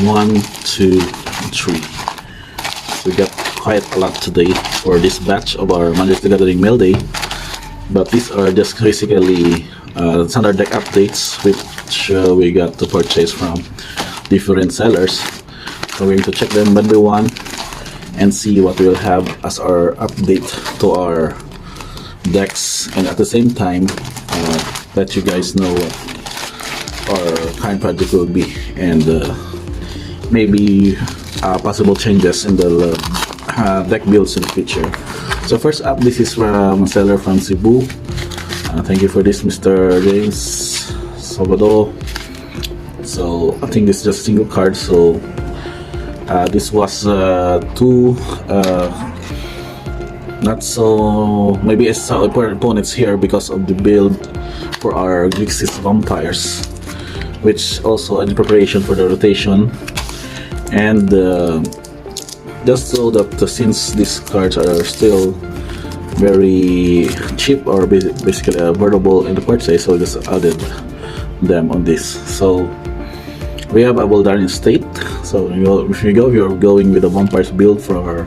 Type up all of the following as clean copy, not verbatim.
1, 2, 3. So we got quite a lot today for this batch of our Magic the Gathering Mailday. But these are just basically standard deck updates which we got to purchase from different sellers. So we're going to check them one by one and see what we'll have as our update to our decks, and at the same time let you guys know what our current project will be, and maybe possible changes in the deck builds in the future. So first up, this is from a seller from Cebu. Thank you for this, Mr. James Salvador. So I think this is just a single card, so this was two not so, maybe it's opponents here because of the build for our Grixis Vampires, which also in preparation for the rotation. And just so that since these cards are still very cheap or basically affordable in the purchase, so I just added them on this. So we have a Voldaren State. So if you're going with a Vampires build for our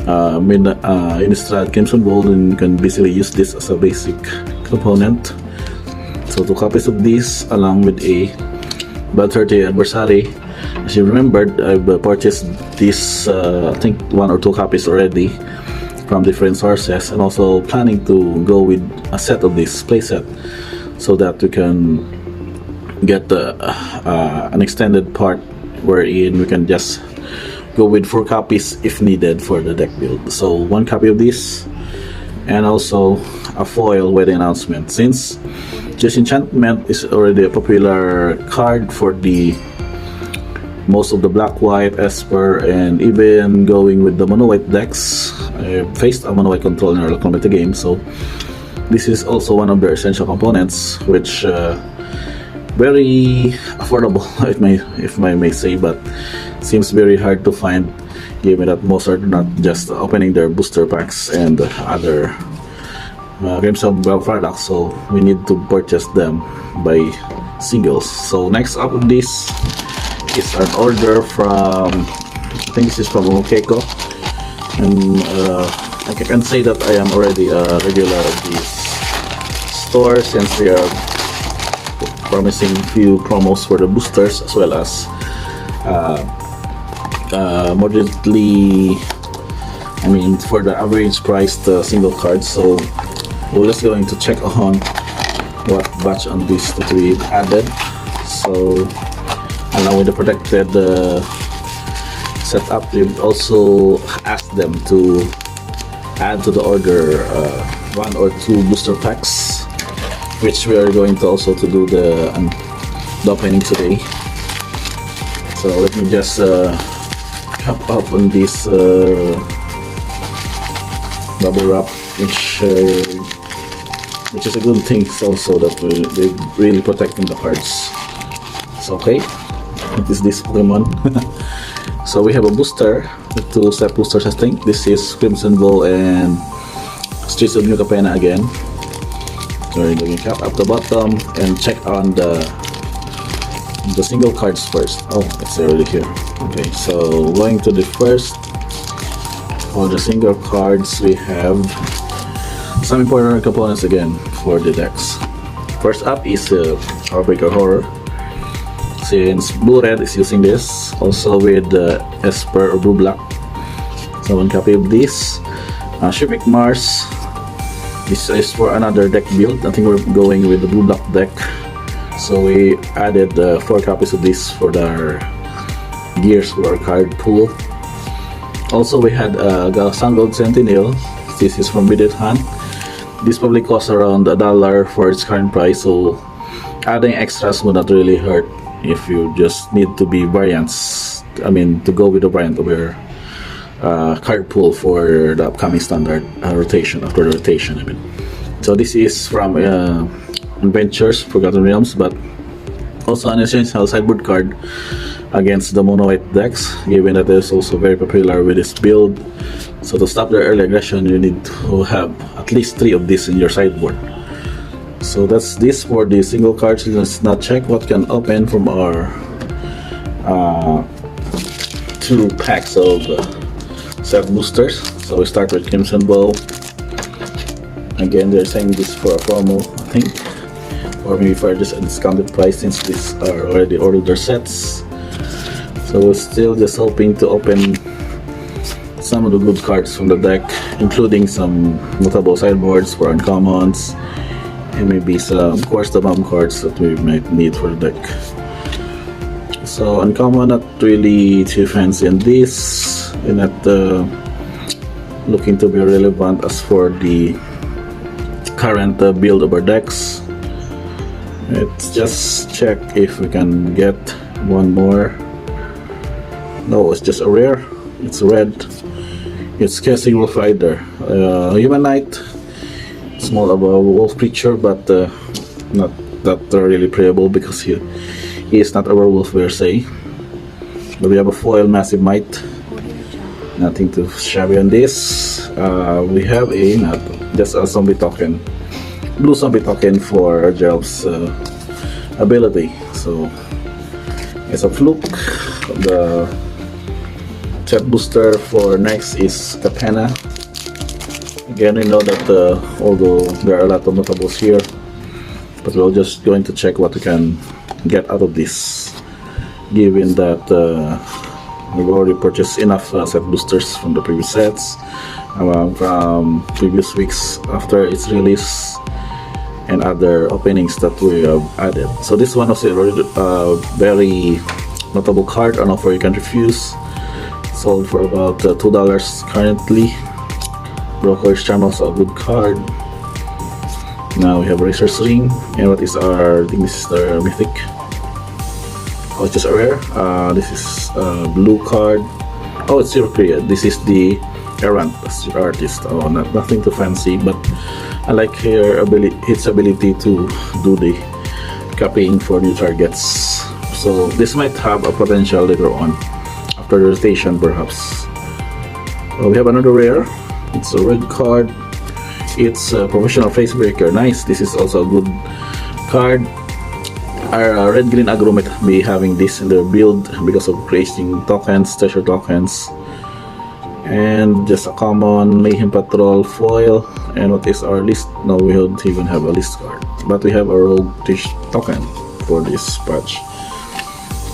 Innistrad Crimson Gold, and you can basically use this as a basic component. So 2 copies of this along with a Bad 30 Adversary. As you remembered, I've purchased this I think 1 or 2 copies already from different sources, and also planning to go with a set of this playset so that we can get an extended part wherein we can just go with 4 copies if needed for the deck build. So 1 copy of this, and also a foil with the announcement, since Disenchantment is already a popular card for the most of the black white Esper, and even going with the mono white decks. I faced a mono white control in our local meta game, so this is also one of their essential components, which very affordable if I may say, but seems very hard to find given that most are not just opening their booster packs and other Crimson Bell products, so we need to purchase them by singles. So next up of this is an order from, I think this is from Keiko, and I can say that I am already a regular of this store since they are promising few promos for the boosters as well as moderately, I mean, for the average priced single cards. So we're just going to check on what batch on this that we added. So along with the protected setup, we've also asked them to add to the order 1 or 2 booster packs, which we are going to also to do the opening today. So let me just cap up on this bubble wrap, which is a good thing also, that they really protecting the cards. So okay, it is this Pokemon. So we have a booster, the 2-step boosters I think. This is Crimson Gold and Streets of New Capenna again. So we're going to cap up the bottom and check on the single cards first. Oh, it's already here. Okay, so going to the first, for the single cards, we have some important components again for the decks. First up is Heartbreaker Horror, since Blue Red is using this, also with Esper or Blue Black. So 1 copy of this. Shipwreck Mars, this is for another deck build. I think we're going with the Blue Black deck, so we added 4 copies of this for our gears for our card pool. Also we had Sun Gold Sentinel. This is from Bidet Hunt. This probably costs around $1 for its current price, so adding extras would not really hurt if you just need to be variants. I mean, to go with the variant of your card pool for the upcoming standard rotation, after the rotation I mean. So this is from Adventures Forgotten Realms, but also an essential sideboard card against the mono white decks, given that it is also very popular with this build. So to stop their early aggression, you need to have at least 3 of these in your sideboard. So that's this for the single cards. Let's now check what can open from our 2 packs of set boosters. So we start with Crimson Bow. Again, they're saying this for a promo, I think, or maybe for just a discounted price since these are already ordered sets. So we're still just hoping to open some of the good cards from the deck, including some notable sideboards for uncommons, and maybe some, of course, the bomb cards that we might need for the deck. So uncommon, not really too fancy in this, and not looking to be relevant as for the current build of our decks. Let's just check if we can get one more. No, it's just a rare. It's red. It's Casing Wolf Rider. Human Knight. Small of a wolf creature, but not that really playable because he is not a werewolf per se. But we have a foil Massive Might. Nothing too shabby on this. We have just a zombie token. Blue zombie token for Jelf's ability. So it's a fluke. The set booster for next is Capenna. Again, we know that although there are a lot of notables here, but we're just going to check what we can get out of this, given that we've already purchased enough set boosters from the previous sets, from previous weeks after its release, and other openings that we have added. So this one was a very notable card, an offer you can refuse. Sold for about $2 currently. Broker's Charm, also a good card. Now we have Razor's Ring, and what is our, I think this is the mythic. Oh, it's just a rare. This is a blue card. Oh, it's zero period. This is the Errant artist. Oh, nothing too fancy, but I like its ability to do the copying for new targets. So this might have a potential later on, after the rotation perhaps. We have another rare. It's a red card. It's a Professional Facebreaker. Nice. This is also a good card. Our red-green aggro might be having this in their build because of creating tokens, treasure tokens. And just a common Mayhem Patrol foil. And what is our list? No, we don't even have a list card, but we have a rogue Tish token for this patch.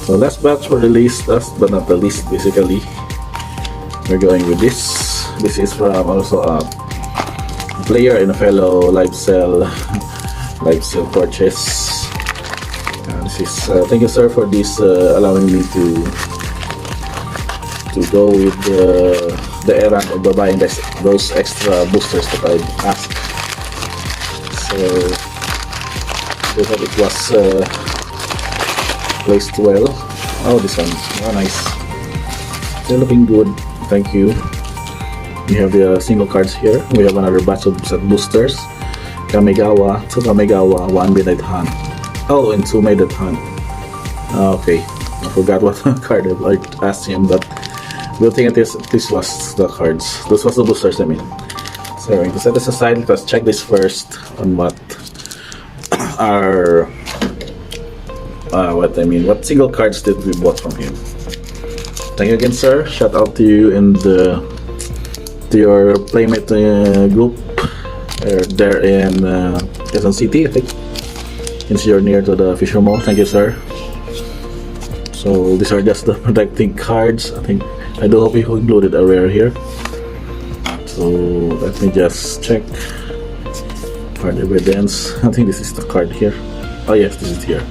So last batch for release, last but not the least, basically, we're going with this. This is from also a player and a fellow live sale purchase. This is thank you, sir, for this allowing me to go with the errand of buying those extra boosters that I asked. So I hope it was placed well. Oh, this one, oh, nice. They're looking good. Thank you. We have the single cards here. We have another batch of set boosters. Kamigawa, 2 Kamigawa, 1 Midnight Hunt. Oh, and 2 Midnight Hunt. Okay, I forgot what card I asked him, but we'll think this was the cards. This was the boosters, I mean. So we're going to set this aside. Let's check this first on what are what single cards did we bought from him. Thank you again, sir. Shout out to you and to your playmate group there in Quezon City, I think, since you're near to the Fisher Mall. Thank you, sir. So these are just the protecting cards. I do hope you included a rare here. So let me just check card evidence. I think this is the card here. Oh yes, this is here.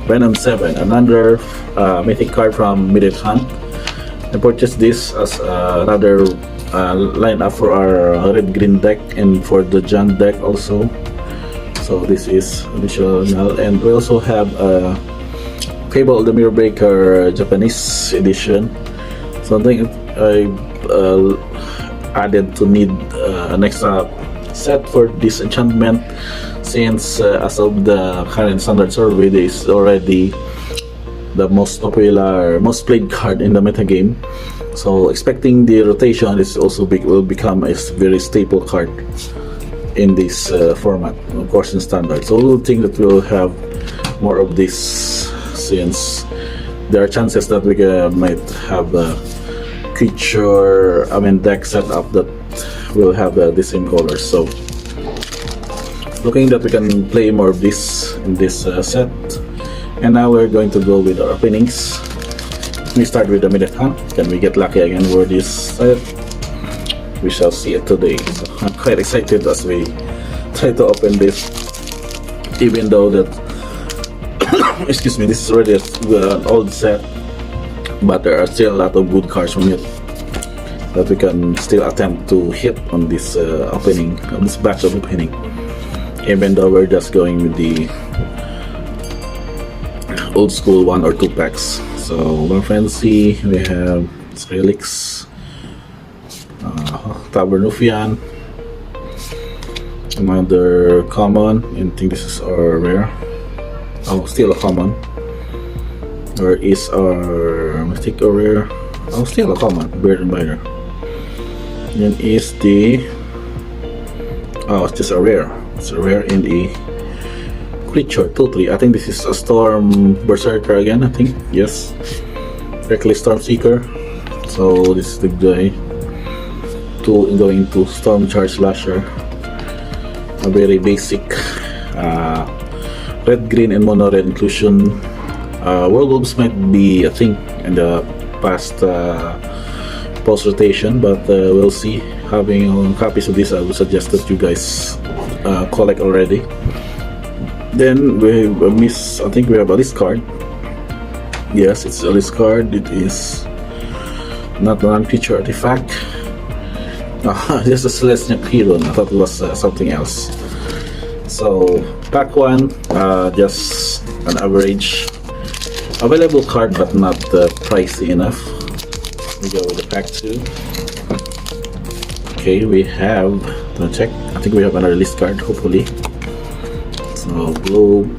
Venom 7, another mythic card from Midnight Hunt. I purchased this as another lineup for our red-green deck and for the John deck also. So this is additional, and we also have Cable the Mirror Breaker Japanese edition. Something I added to need an extra set for this enchantment, since as of the current standard survey, this is already the most popular, most played card in the metagame. So expecting the rotation is also will become a very staple card in this format, of course in standard. So we'll think that we'll have more of this, since there are chances that we might have a creature, deck set up that will have the same colors. So looking that we can play more of this in this set. And now we're going to go with our openings. We start with the minute hunt. Can we get lucky again for this set? We shall see it today. So I'm quite excited as we try to open this, even though that excuse me, this is already an old set, but there are still a lot of good cards from it that we can still attempt to hit on this opening, on this batch of opening, even though we're just going with the old school 1 or 2 packs. So more fancy, we have Skrillex, Tabernufian, another common, and I think this is our rare. Oh, still a common. Or is our mythic or rare? Oh, still a common. Bird and Biter. Then is the, oh, it's just a rare. It's a rare in the creature, totally. I think this is a Storm Berserker again, I think. Yes. Reckless Storm Seeker. So this is the guy going to Storm Charge Lasher. A very basic red, green, and mono red inclusion. Werewolves might be a thing in the past post rotation, but we'll see. Having copies of this, I would suggest that you guys collect already. Then we miss, I think we have a list card. Yes, it's a list card. It is not a non-feature artifact. Just a Celestial Hero. I thought it was something else. So pack 1, just an average available card, but not pricey enough. We go with the pack 2. Okay, we have, let's check, I think we have another list card, hopefully. So Globe,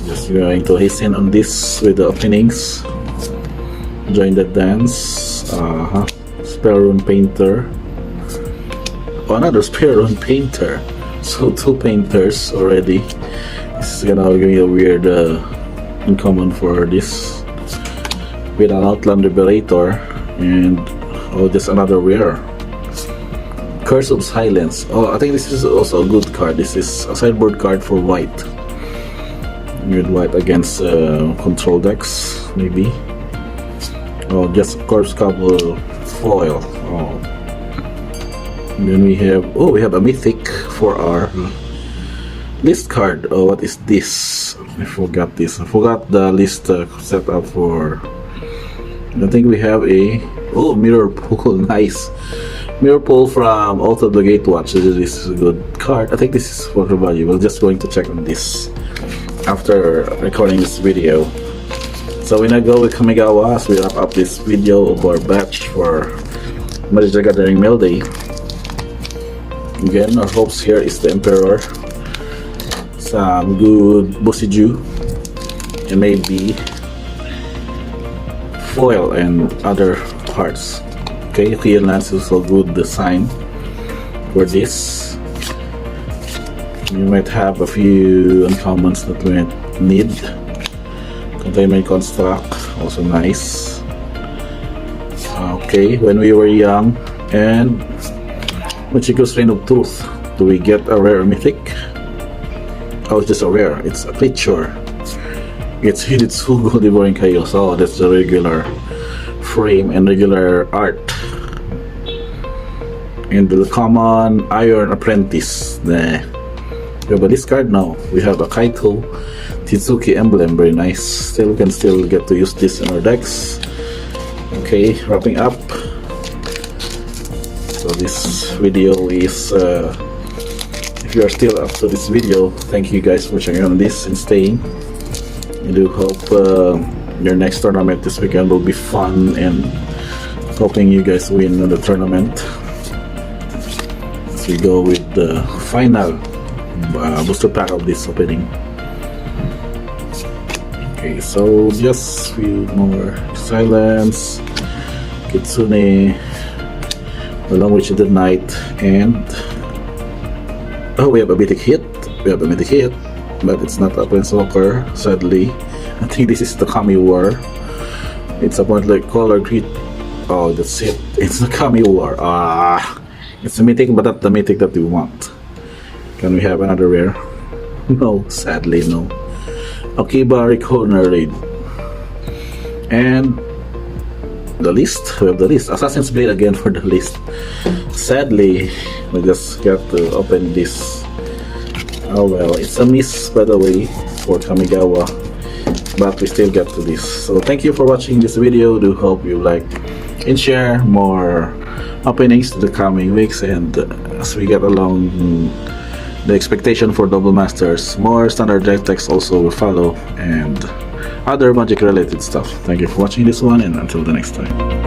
just going to hasten on this with the openings. Join the dance. Spellrune Painter. Oh, another Spellrune Painter. So 2 painters already. This is gonna be a weird uncommon for this. With an Outland Liberator and just another rare. Curse of Silence. Oh, I think this is also a good card. This is a sideboard card for white. With white against control decks, maybe. Oh, just Corpse Couple foil. Oh. And then we have a mythic for our list card. Oh, what is this? I forgot this. I forgot the list set up for. I think we have a Mirror Pool. Nice. Mirror Pool from Out of the Gatewatch. This is a good card. I think this is for everybody. We're just going to check on this after recording this video. So we're gonna go with Kamigawa as we wrap up this video of our batch for Magic the Gathering Mailday. Again, our hopes here is the Emperor, some good Bosiju, and maybe foil and other parts. Okay, Clear Lance is a good design for this. We might have a few uncommons that we might need. Containment Construct, also nice. Okay, when we were young, and Machiko's Reign of Truth. Do we get a rare mythic? Oh, it's just a rare. It's a creature. It's Hitsugo Devouring Chaos. Oh, that's the regular frame and regular art. And the common Iron Apprentice. Nah. We have a discard now. We have a Kaito Titsuki emblem. Very nice. Still, we can still get to use this in our decks. Okay, wrapping up. So this video is, if you are still up to this video, thank you guys for checking on this and staying. I do hope your next tournament this weekend will be fun, and hoping you guys win in the tournament. As we go with the final booster pack of this opening. Okay, so just few more. Silence, Kitsune, Along with the Night, and we have a mythic hit. But it's not a Planeswalker, sadly. I think this is the Kamigawa. It's a point like color grid. Oh, that's it. It's the Kamigawa. It's a mythic, but not the mythic that we want. Can we have another rare? No, sadly no. Akiba Corner Raid. And the list. We have the list. Assassin's Blade again for the list. Sadly, we just got to open this. Oh well, it's a miss by the way for Kamigawa, but we still get to this. So thank you for watching this video. Do hope you like and share more openings to the coming weeks, and as we get along the expectation for Double Masters, more standard deck decks also will follow, and other Magic related stuff. Thank you for watching this one, and until the next time.